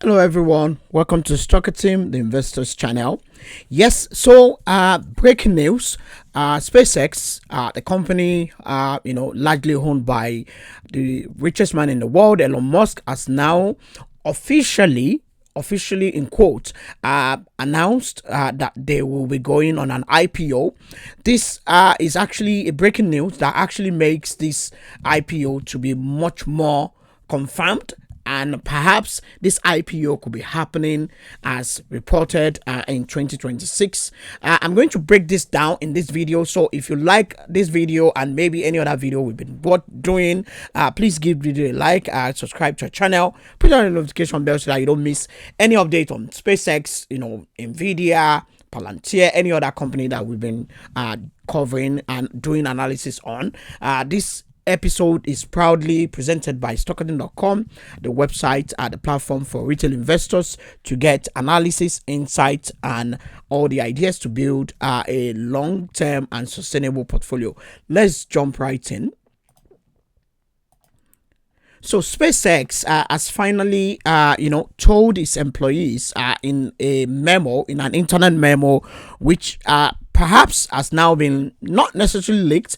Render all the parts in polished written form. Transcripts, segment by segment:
Hello everyone, welcome to Stocker Team, the investors channel. Yes, so breaking news, SpaceX, the company largely owned by the richest man in the world, Elon Musk, has now officially in quote announced that they will be going on an IPO. This is actually a breaking news that actually makes this IPO to be much more confirmed, and perhaps this IPO could be happening as reported in 2026. I'm going to break this down in this video. So if you like this video and maybe any other video we've been doing, please give video a like, subscribe to our channel, put on the notification bell so that you don't miss any update on SpaceX, Nvidia, Palantir, any other company that we've been covering and doing analysis on. This episode is proudly presented by stockerton.com, the website, the platform for retail investors to get analysis, insights, and all the ideas to build a long-term and sustainable portfolio. Let's jump right in. So SpaceX has finally, told its employees in a memo, in an internet memo, which perhaps has now been not necessarily leaked,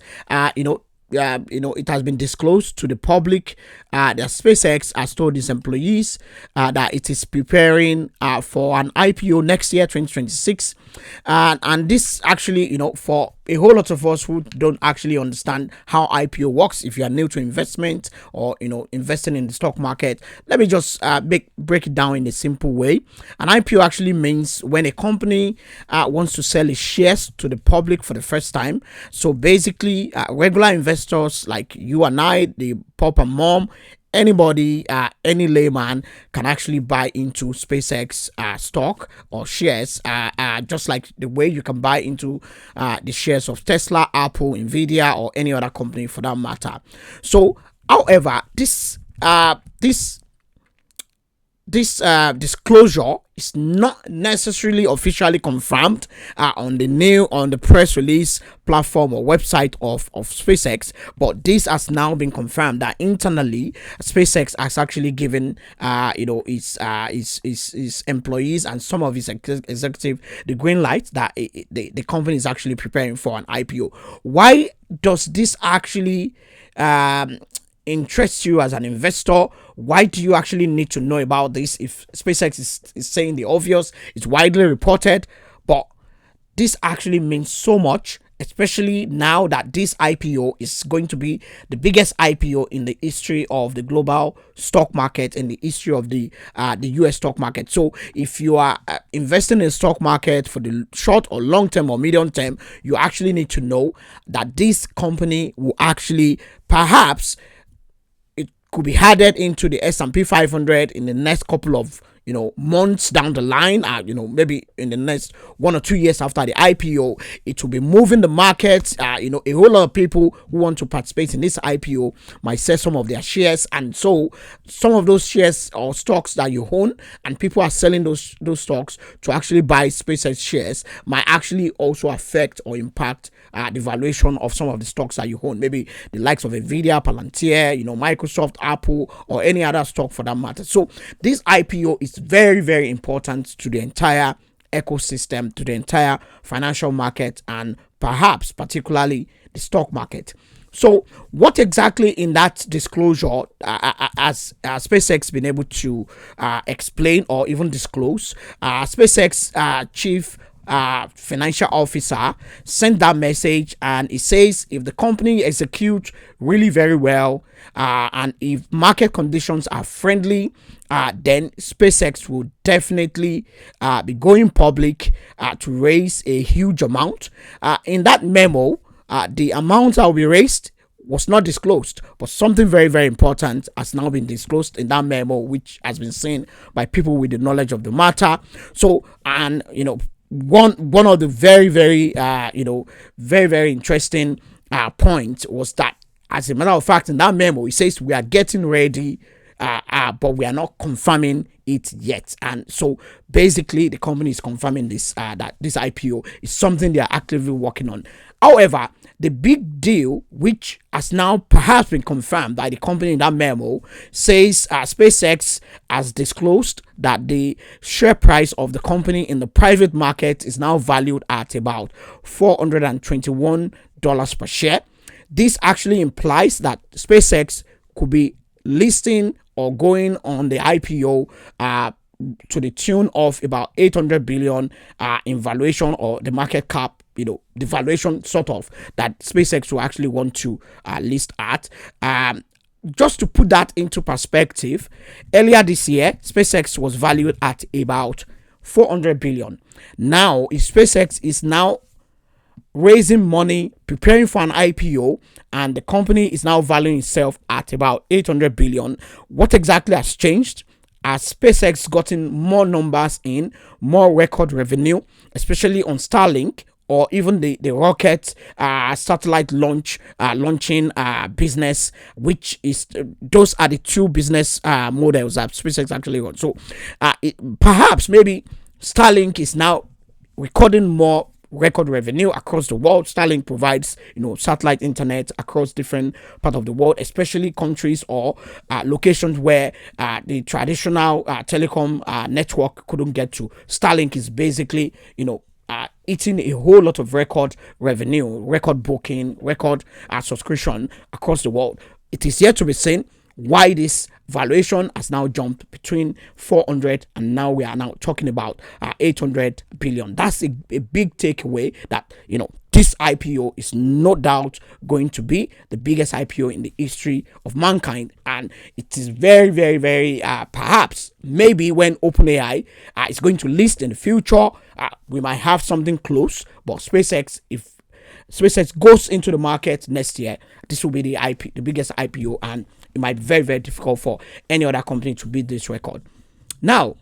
it has been disclosed to the public that SpaceX has told its employees that it is preparing for an IPO next year, 2026. And this actually, for a whole lot of us who don't actually understand how IPO works, if you are new to investment or, investing in the stock market, let me just break it down in a simple way. An IPO actually means when a company wants to sell its shares to the public for the first time. So basically, regular investors like you and I, the pop and mom, anybody, any layman can actually buy into SpaceX stock or shares, just like the way you can buy into the shares of Tesla, Apple, Nvidia, or any other company for that matter. So, however, this disclosure is not necessarily officially confirmed on the press release platform or website of SpaceX, but this has now been confirmed that internally SpaceX has actually given its employees and some of its executive the green light that the company is actually preparing for an IPO. Why does this actually interests you as an investor? Why do you actually need to know about this? If SpaceX is saying the obvious, it's widely reported, but this actually means so much, especially now that this IPO is going to be the biggest IPO in the history of the global stock market, in the history of the US stock market. So if you are investing in the stock market for the short or long term or medium term, you actually need to know that this company will actually perhaps could be added into the S&P 500 in the next couple of months down the line, maybe in the next 1 or 2 years after the IPO. It will be moving the market. A whole lot of people who want to participate in this IPO might sell some of their shares, and so some of those shares or stocks that you own, and people are selling those stocks to actually buy SpaceX shares, might actually also affect or impact the valuation of some of the stocks that you own, maybe the likes of Nvidia, Palantir, Microsoft, Apple, or any other stock for that matter. So this IPO is very, very important to the entire ecosystem, to the entire financial market, and perhaps particularly the stock market. So what exactly in that disclosure has SpaceX been able to explain or even disclose? SpaceX chief financial officer sent that message, and it says if the company executes really very well, and if market conditions are friendly, then SpaceX will definitely be going public to raise a huge amount. In that memo, the amount that will be raised was not disclosed, but something very, very important has now been disclosed in that memo, which has been seen by people with the knowledge of the matter. So, and one of the very, very very, very interesting point was that, as a matter of fact, in that memo it says we are getting ready but we are not confirming it yet. And so basically, the company is confirming this that this IPO is something they are actively working on. However, the big deal, which has now perhaps been confirmed by the company in that memo, says SpaceX has disclosed that the share price of the company in the private market is now valued at about $421 per share. This actually implies that SpaceX could be listing or going on the IPO to the tune of about 800 billion in valuation, or the market cap, the valuation sort of that SpaceX will actually want to list at. Just to put that into perspective, earlier this year, SpaceX was valued at about 400 billion. Now, SpaceX is now raising money, preparing for an IPO, and the company is now valuing itself at about 800 billion. What exactly has changed? Has SpaceX gotten more numbers in, more record revenue, especially on Starlink, or even the rocket satellite launching business, which is those are the two business models that SpaceX actually runs. So perhaps maybe Starlink is now recording more record revenue across the world. Starlink provides satellite internet across different parts of the world, especially countries or locations where the traditional telecom network couldn't get to. Starlink is basically eating a whole lot of record revenue, record booking, record subscription across the world. It is yet to be seen why this valuation has now jumped between 400 and now we are now talking about 800 billion. That's a big takeaway that this IPO is no doubt going to be the biggest IPO in the history of mankind, and it is very, very, very perhaps maybe when OpenAI is going to list in the future, we might have something close. But SpaceX, if SpaceX goes into the market next year, this will be the biggest IPO, and it might be very, very difficult for any other company to beat this record. Now,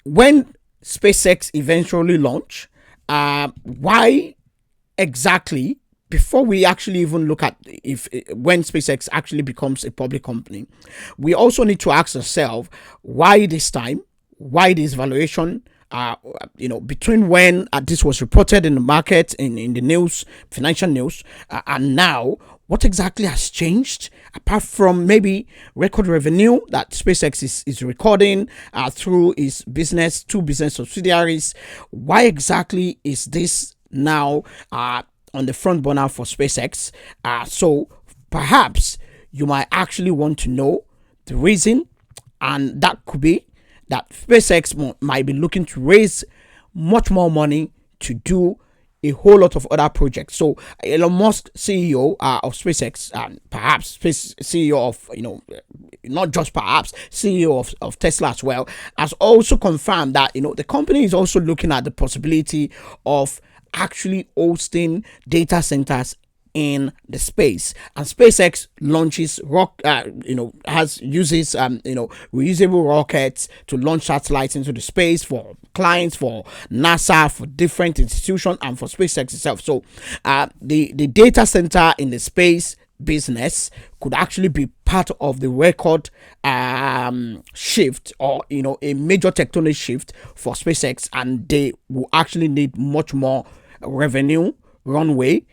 when SpaceX eventually launch, why exactly, before we actually even look at when SpaceX actually becomes a public company, we also need to ask ourselves why this time, why this valuation, between when this was reported in the market, in the news, financial news, and now, what exactly has changed apart from maybe record revenue that SpaceX is recording through its two business subsidiaries? Why exactly is this now on the front burner for SpaceX? So perhaps you might actually want to know the reason, and that could be that SpaceX might be looking to raise much more money to do a whole lot of other projects. So Elon Musk, CEO of SpaceX, and perhaps CEO of, not just perhaps, CEO of Tesla as well, has also confirmed that, the company is also looking at the possibility of actually hosting data centers in the space. And SpaceX launches uses reusable rockets to launch satellites into the space for clients, for NASA, for different institutions, and for SpaceX itself. So the data center in the space business could actually be part of the record shift, or a major tectonic shift for SpaceX, and they will actually need much more revenue runway.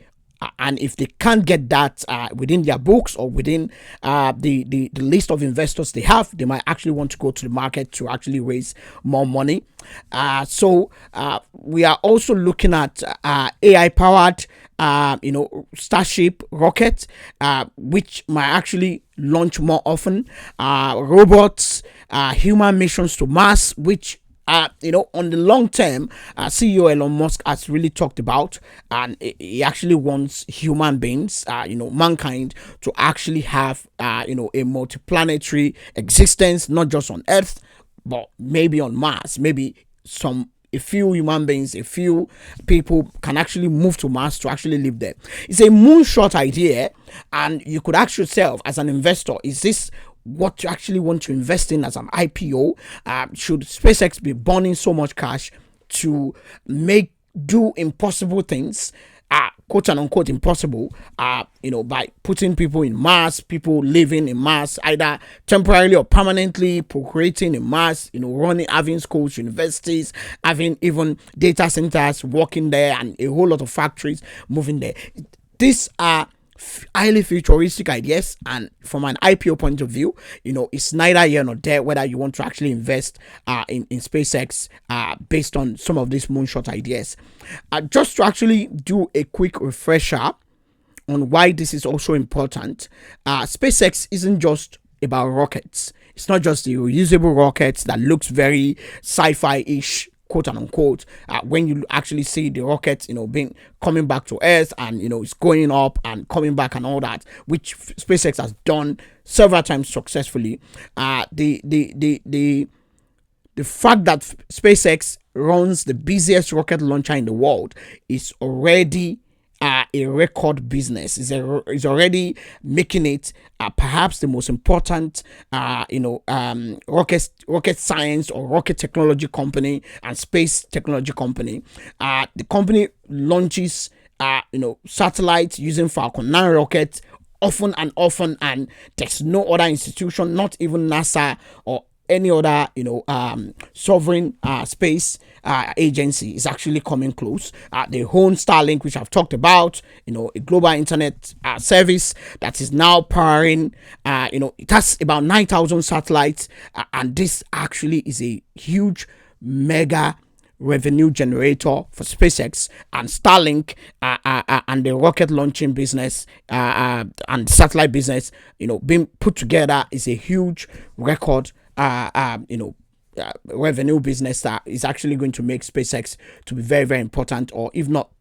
And if they can't get that within their books or within the list of investors they have, they might actually want to go to the market to actually raise more money. So we are also looking at AI powered Starship rocket, which might actually launch more often, robots, human missions to Mars, which on the long term, CEO Elon Musk has really talked about, and he actually wants human beings, mankind, to actually have, a multiplanetary existence, not just on Earth, but maybe on Mars. Maybe a few human beings, a few people can actually move to Mars to actually live there. It's a moonshot idea, and you could ask yourself as an investor, is this what you actually want to invest in as an IPO? Should SpaceX be burning so much cash to do impossible things? quote and unquote impossible, by putting people in Mars, people living in Mars, either temporarily or permanently, procreating in Mars, running, having schools, universities, having even data centers working there, and a whole lot of factories moving there. These are highly futuristic ideas, and from an IPO point of view, it's neither here nor there whether you want to actually invest in SpaceX based on some of these moonshot ideas. Just to actually do a quick refresher on why this is also important, SpaceX isn't just about rockets. It's not just the reusable rockets that looks very sci-fi-ish, quote and unquote, when you actually see the rocket, being coming back to Earth, and it's going up and coming back and all that, which SpaceX has done several times successfully. The fact that SpaceX runs the busiest rocket launcher in the world is already a record business. Is already making it perhaps the most important rocket science or rocket technology company and space technology company. The company launches satellites using Falcon 9 rockets often, and there's no other institution, not even NASA or any other sovereign space agency, is actually coming close. They own Starlink, which I've talked about, a global internet service that is now powering, it has about 9,000 satellites, and this actually is a huge mega revenue generator for SpaceX. And Starlink and the rocket launching business and satellite business, being put together, is a huge record revenue business that is actually going to make SpaceX to be very, very important. Or if not,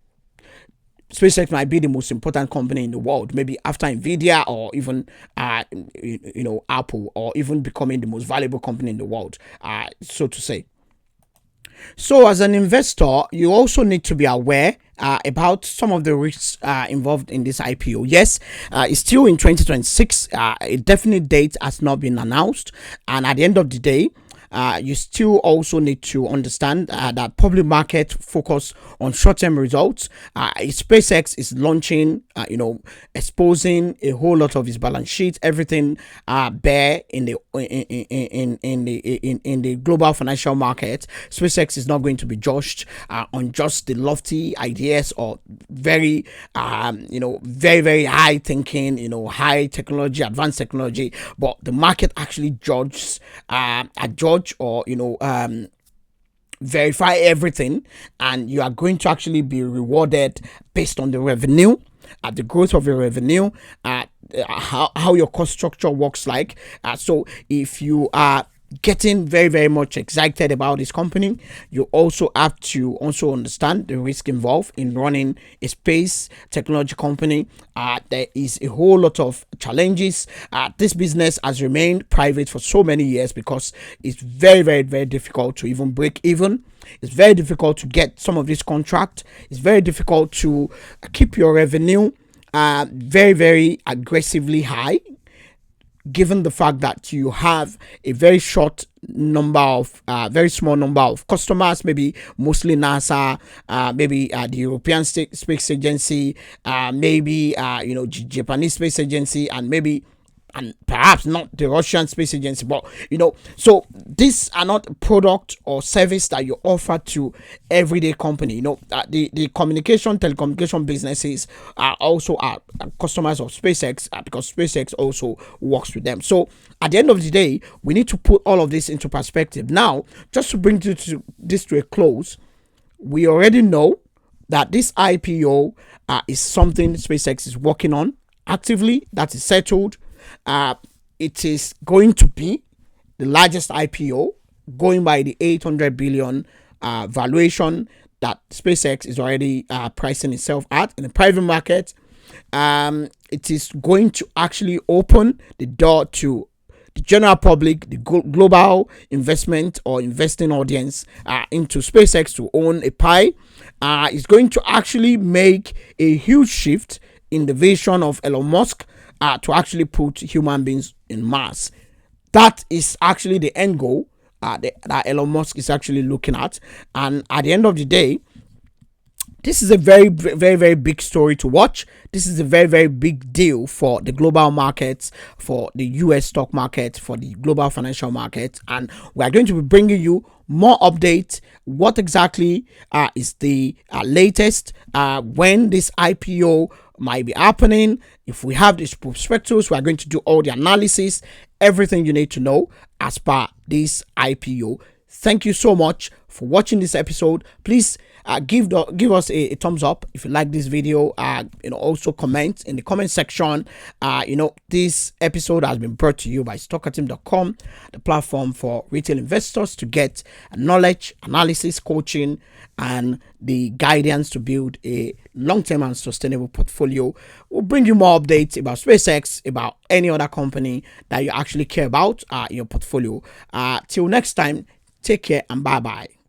SpaceX might be the most important company in the world, maybe after Nvidia, or even Apple, or even becoming the most valuable company in the world, so to say. So as an investor, you also need to be aware about some of the risks involved in this IPO. Yes, it's still in 2026. A definite date has not been announced. And at the end of the day, you still also need to understand that public market focus on short-term results. SpaceX is launching, exposing a whole lot of its balance sheet, everything bare in the global financial market. SpaceX is not going to be judged on just the lofty ideas or very, very, very high thinking, high technology, advanced technology, but the market actually judges, or verify everything, and you are going to actually be rewarded based on the revenue, the growth of your revenue, how your cost structure works like. So if you are getting very, very much excited about this company, you also have to also understand the risk involved in running a space technology company. There is a whole lot of challenges. This business has remained private for so many years because it's very, very, very difficult to even break even. It's very difficult to get some of this contract. It's very difficult to keep your revenue very, very aggressively high, given the fact that you have a very short number of very small number of customers, maybe mostly NASA, maybe the European Space Agency, maybe Japanese Space Agency, and perhaps not the Russian Space Agency, but so these are not product or service that you offer to everyday company. The telecommunication businesses are also customers of SpaceX, because SpaceX also works with them. So at the end of the day, we need to put all of this into perspective. Now, just to bring this to a close, we already know that this IPO is something SpaceX is working on actively. That is settled. It is going to be the largest IPO, going by the 800 billion valuation that SpaceX is already pricing itself at in the private market. It is going to actually open the door to the general public, the global investment or investing audience into SpaceX to own a pie. It's going to actually make a huge shift in the vision of Elon Musk to actually put human beings in Mars. That is actually the end goal that Elon Musk is actually looking at. And at the end of the day, This is a very big story to watch. This is a very big deal for the global markets, for the US stock market, for the global financial market, and we are going to be bringing you more updates. What exactly is the latest, when this IPO might be happening. If we have these prospectus, we are going to do all the analysis, everything you need to know as per this IPO. Thank you so much for watching this episode. Please give us a thumbs up if you like this video. Also comment in the comment section. This episode has been brought to you by StockerTeam.com, the platform for retail investors to get knowledge, analysis, coaching, and the guidance to build a long-term and sustainable portfolio. We'll bring you more updates about SpaceX, about any other company that you actually care about in your portfolio. Till next time, take care and bye-bye.